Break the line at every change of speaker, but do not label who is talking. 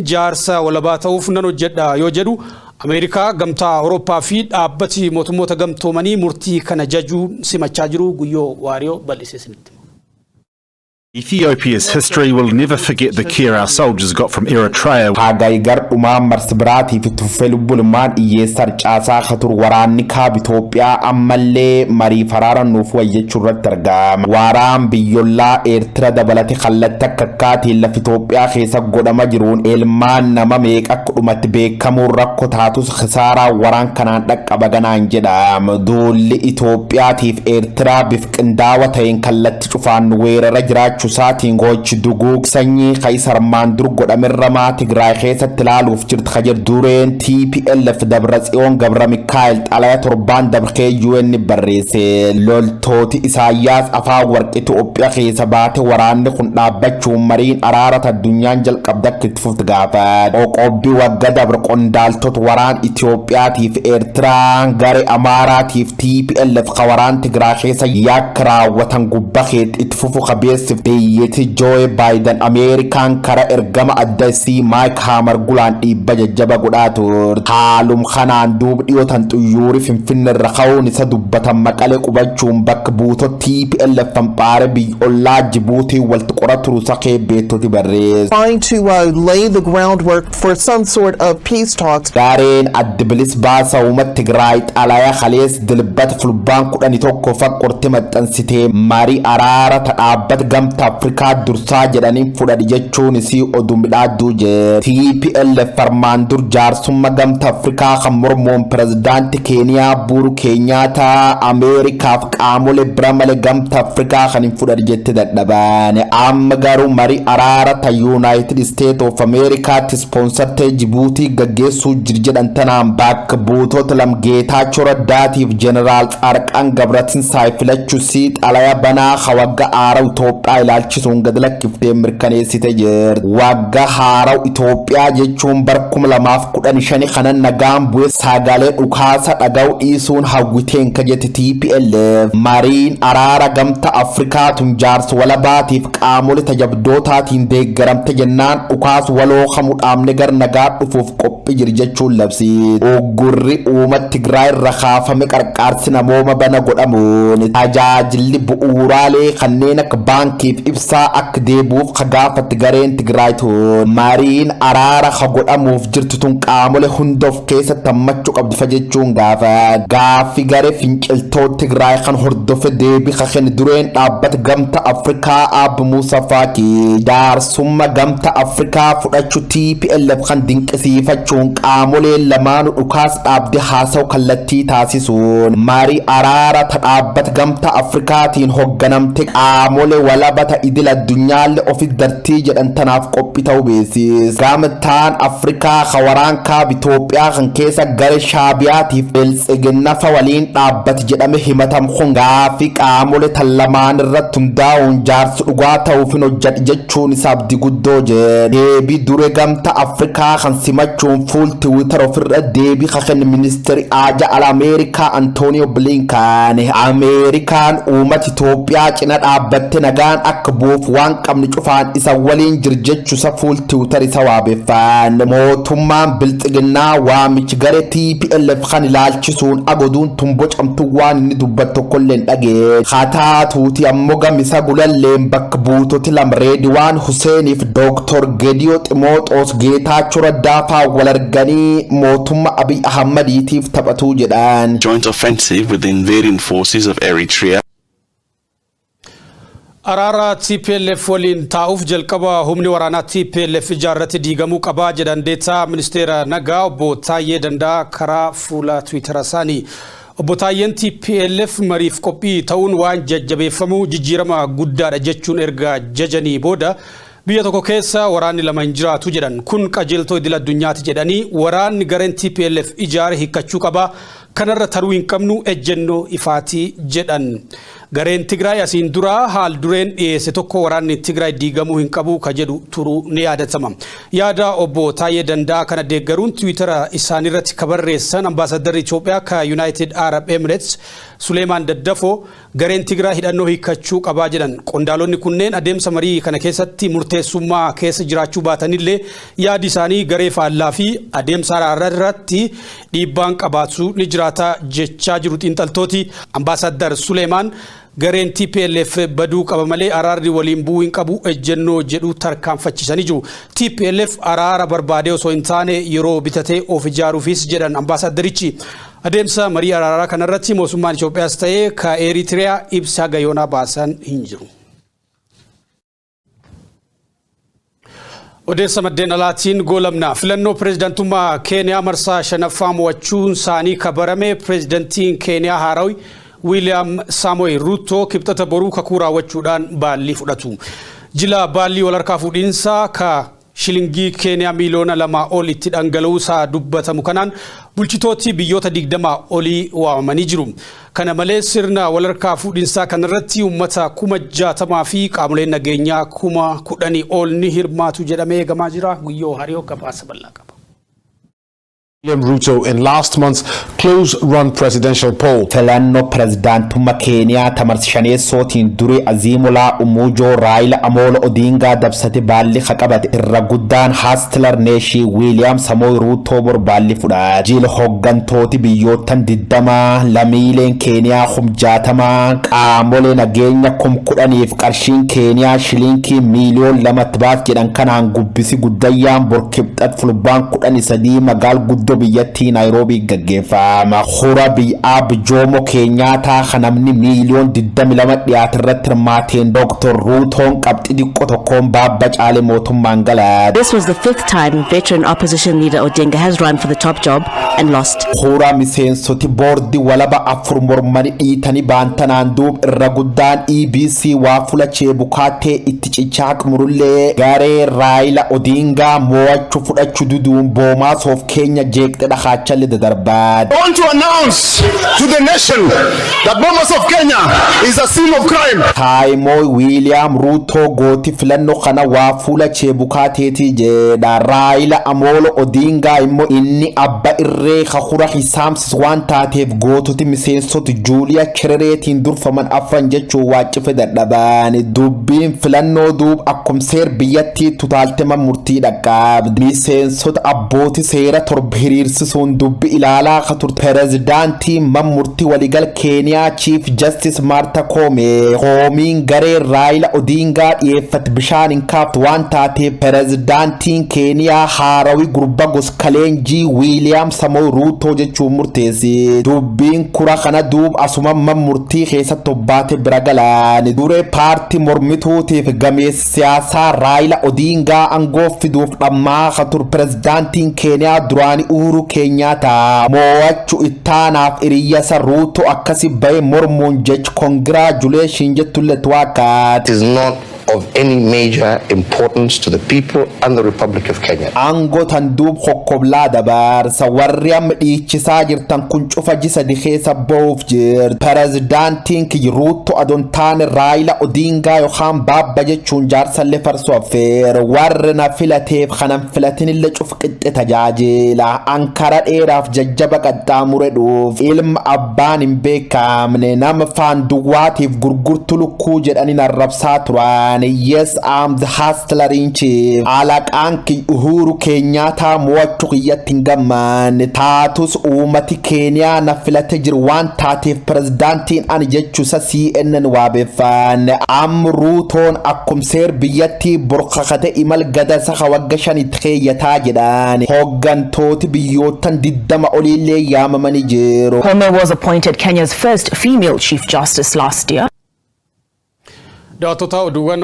jaarsa walabaa ta'uuf nan hojjedha yoo jedhu Ameerikaa gamtaa Awurooppaa fi dhaabbati mootummoota gamtoomanii murtii kana jajuu simachaa jiru guyyoo waariyoo bal'isesinitti.
Ethiopia's history will never forget the care our soldiers got from Eritrea.
Hagai garduma marsbrati fi tufelbulman iyesar caqasaa khatur waraanni kaab Itoophiyaa ammallee marii faraaran nuuf wayyachurratti argama. Waraan biyyollaa Eertira dabalati khallatti kakkaati laf Itoophiyaa keessa godhama jiruun ilmaan nama meeqa dhumatti beekamuun rakkoo taatus khasaaraa waraan kanaan dhaqqaba ganaan jedhama. Duulli Itoophiyaatiif Eertira bifqindaawa ta'een kallatti cufaan weerara jiraachu saatiin gochi duguug sanyii Kaisar Mandur godhamirramaa Tigraay keessatti ilaaluuf jirtu khajir dureen TPLF Dabratsiyoon Gabra Mikaa'el xalaya torbaan dabrkee UN barreesse. Loltooti Isaayyaas afaan warqi Itoophiyaa keessa baate waraanni kun dhaabbachuun mariin araarata addunyaan jalqabda itti fufti gaafate. Qoqqobbii wagga dabre qondaaltota waraan Itoophiyaatiif Eertiraan gare Amaaraatiif TPLF waraan Tigraay keessa yakka raawwatan gubbakeetti itti fufu qabeessif yeti Joe Biden American kara ergama addasi Mike Hammer gulaan dhibba jajjaba godhaatur haalum khanaan duub dhiyootan xuyyuuri finfinne rakhaawun isa dubbatan maqalee qubachuun bakka buutoo TPLF fanpaare biyyollaa Djibouti walti qoraturu sakee beettoti barrees.
Trying to lay the groundwork for some sort of peace talks.
Gareen addibilis baasa uummata Tigraay xalaya khalees dilbat fulbaan kudhanii tokko faqqorte maxxansitee marii araara dhaabbat gamta Afrikaa dursaa jedhanii fudhadhi jechuun si oduu midhaaduu je. TPLF farmaan dur jaarsumma gamta Afrikaa kan mormoon pirezidaanti Keeniyaa Buuru Keenyaataa Ameerikaaf qaamolee bira malee gamta Afrikaa kan hin fudhadhi jette dadhabane. Amma garuu marii araara ta United States of Americaatti sponsortee Djibouti gaggeessuu jir jedhan tanaan bakka buutota Lamgeetaachoo Raddaatiif Jeneraal Tsaarqaan Gabratinsaay filachuu si xalaya banaa hawagga aara Itoophiyaa ilaalchisuun gad lakkiftee mirkaneessite jirti. Wagga haaraw Itoophiyaa jechuun barkuma 2015 kanan nagaan bu'e sagalee dhukaasa dhagaw dhiisuun hawwiteen kajete TPLF. Mariin araara gamta Afrikaa tun jaarsa walabaatiif qaamolee tajabdootaatiin deeggaramte jennaan dhukaas waloo kamuu dhaamne gar nagaa dhufuuf qophii jir jechuun labsiit. Uggurri uummata Tigraay irra kaafame qarqaarsi namooma bana godhamuun tajaajilli bu'uuraalee kanneen akka baankiif ibsaa akka deebuuf khagaafatti gareen Tigraay tun mariin araara khagodhamuuf jirtu tun qaamolee hundoof keessatti hammachuu qabdi fajechuun gaafi garee finciltoota Tigraay kan hordofe deebii khaken dureen dhaabbata gamta Afrikaa Ab Musa Faki jaarsumma gamta Afrikaa fudhachuu TPLF kan dinqisiifachuun qaamolee lamaanuu dhukaas dhaabde haasaw kallattii taasisuun marii araara ta dhaabbata gamta Afrikaatiin hogganamte qaamolee walabata idil addunyaalle ofit dartii jedhan tanaaf qophii ta'uu beesis. Gamtaan Afrikaa khawaraan kaab Itoophiyaa kan keessa gare Shaabiyaatiif Biltsiginnafa waliin dhaabbati jedhame himatam kun gaafi qaamolee tan lamaan irratti hundaa'uun jaarsi dhugaa ta'uuf hin hojjedhu jechuun isaa abdii guddoo jedhe. Deebii dure gamta Afrikaa kan simachuun fuul Tiwiitar ofirra deebii khaken ministeeri aaja ala Ameerikaa Antonio Blinken Ameerikaan uummata Itoophiyaa cina dhaabbatte nagaan akka buuf waan qabni cufaan isa waliin jirjechuusa fuul Tiwiitar isa waabeeffan. Mootummaan Biltsiginnaa waamichi garee TPLF kan ilaalchisuun agoduun tumbocamtu waan inni dubbattu kolleen dhagee. Hataa tuuti ammoo gamisa gulalleen bakka buutoti Lamreediwaan Huseeniif Dr Gediyoo Ximooxoos Geetaachoo Raddaafaa wal arganii mootummaa Abiy Ahmadiitiif taphatuu jedhan.
Joint offensive with the invading forces of Eritrea.
Araara TPLF waliin taa'uuf jalqaba humni waraanaa TPLF ijaarratti diigamuu qabaa jedhan deetaa ministeera nagaa obbo Taayyee Danda'a karaa fuula Twitter isaanii. Obbo Taayyeen TPLF mariif qophii ta'uun waan jajjabeeffamuu jijjiirama guddaadha jechuun erga jajanii booda biyya tokko keessa waraanni lama hin jiraatu jedhan. Kun qajeeltoo idil addunyaati jedhanii waraanni gareen TPLF ijaare hiikkachuu qabaa kanarra taruu hin qabnu ejjennoo ifaatii jedhan. gareen Tigraay asiin dura haal dureen dhiyeesse tokko waraanni Tigraay diigamuu hin qabu ka jedhu turuu ni yaadatama. Yaada obbo Taayee Dandaa kana deeggaruun Twitter isaaniirratti kabarreessan ambaasaddarri Itoophiyaa ka United Arab Emirates Suleemaan Daddafoo gareen Tigraay hidhannoo hiikkachuu qabaa jedhan. Qondaalonni kunneen adeemsa marii kana keessatti murteessummaa keessa jiraachuu baatanillee yaadi isaanii garee faallaa fi adeemsa araaraa irratti dhiibbaan qabaachuu ni jiraata jechaa jiru xiinxaltooti. Ambaasaddar Suleemaan gareen TPLF baduu qaba malee araarri waliin bu'uu hin qabu ejjennoo jedhu tarkaanfachiisanii jiru. TPLF araara barbaadee osoo hin taane yeroo bitatee of ijaaruufis jedhan ambaasaddarichi. Adeemsa marii araaraa kanarratti mootummaan Itoophiyaas ta'ee ka Eritiriyaa ibsa gayoonaa baasan hin jiru. Odeessa maddeen alaatiin goolamna. Filannoo pireezidantummaa Keeniyaa marsaa shanaffaa mo'achuun isaanii kabarame pireezidantiin Keeniyaa Haarawi William Samoei Ruto kibxata boruu kakuu raawwachuudhaan baallii fudhatu. Jila baallii wal harkaa fuudhinsaa ka shilingii Keeniyaa miliyoona 2 ol itti dhangala'uusaa dubbatamu kanaan bulchitooti biyyoota 20 olii waamamanii jiru. Kana malees sirna wal harkaa fuudhinsaa kanarratti uummata 60,000 fi qaamoleen nageenyaa 10,000 ol ni hirmaatu jedhamee eegamaa jira. Guyyoo Hariyoo gabaasa bal'aa qaba.
William Ruto in last month's close-run presidential poll.
Filannoo pireezidaantummaa Keeniyaa tamarshaneessootiin durii Aziimulaa Umuujoo Raayila Amolo Odingaa dabsate baalli qabate irra guddaan Haastilar Neeshii William Samoei Ruto bor baalli fudhate. Jila hooggantooti biyyootan 20 lammiileen Keeniyaa 60 qaamolee nageenya 10,000 qarshiin Keeniyaa shilinkii miliyoona 2 baas jedhan kanaan gubbisi guddayyaan bor kibxat fulbaan 13 magaal guddoo biyyattii Nairobi gaggeeffama. Hura biyyaa Jomo Kenyataa kanamni miliyoon 22 dhiyaatirratti hirmaateen Dr Rutoon qabxii xiqqoo tokkoon baabba caale mootummaan gala.
This was the 5th time veteran opposition leader Odinga has run for the top job and lost.
Hura miseensoti boordi walaba afur mormani dhiitanii baantanaan duub irra guddaan EBC waa fula cheebukaatee itti cichaaq murullee garee Raayila Odingaa mo'achuu fudhachuu duduun boomaas of Kenya I want
to announce to the nation that Bomas of Kenya is a scene of crime.
Taimo William Ruto goti filannoo kana waa fuula cheebukaateeti jedha. Raayila Amolo Odingaa immoo inni abba irree kakura hisaamsis waan taateef goototi miseensoti Juuliyaa Cherereetiin durfaman afran jechuu waacife dadhabani. Dubbiin filannoo duub akkum seer biyyattii tutaaltema murtii dhaqqabdi. Miseensota abbooti seera torba hiriirsisuun dubbi ilaalaa katur pireezidaantii murtii waligal Keeniyaa Chief Justice Martha Koome hoomiin garee Raayila Odingaa dhiyeeffate bishaan hin kaaftu waan taatee pireezidaantiin Keeniyaa Haarawi gurba goskaleenjii William Samoei Ruto jechuun murteesse. Dubbiin kura kana duub asuma murtii keessatti obbaate bira galaani. Duree paartii mormituutiif gameessi siyaasaa Raayila Odingaa aangoo fiduuf dhammaa katur pireezidaantiin Keeniyaa duraanii Uhuru Kenyatta mo'achuu ittaanaaf iriyyasa Ruto akkasi bahe mormuun jech congratulation jetullet waaqaat.
It is not of any major importance to the people and the Republic of Kenya.
Aango tanduub kokkoblaa dabarsa warri amma dhiichisaa jirtan kun cufa jisa dikeessa boof jirtu. Pireezidaantiin kiyya Ruto adon taane Raayila Odingaa yookaan baabba jechuun jaarsallee farsoo affeera. Warri na filateef kanan filatinillee cuf qixxe tajaajila. Ankara dheeraaf jajjaba qaxxaamure dhuuf ilma abbaan hin beekamne nama faan duwwaatiif gurgurtu lukkuu jedhanii arrabsaa turan. Yes, I'm the hustler in chief. Alaqaan ki Uhuru Kenyatta mo'achuu kiyyatti hin gammanne. Taatus uummati Keeniyaa na filate jiru waan taateef pireezidaantiin ani jechuusa CNN waabeeffanne. Rutoon akkum seer biyyattii burqaqate imal gadasa wagga 5 itti keeyyataa jedhaan. Hooggantooti biyyootan 20 oliillee yaamamanii jiru.
Koome was appointed Kenya's first female chief justice last year.
Daawwattoota oduuwwan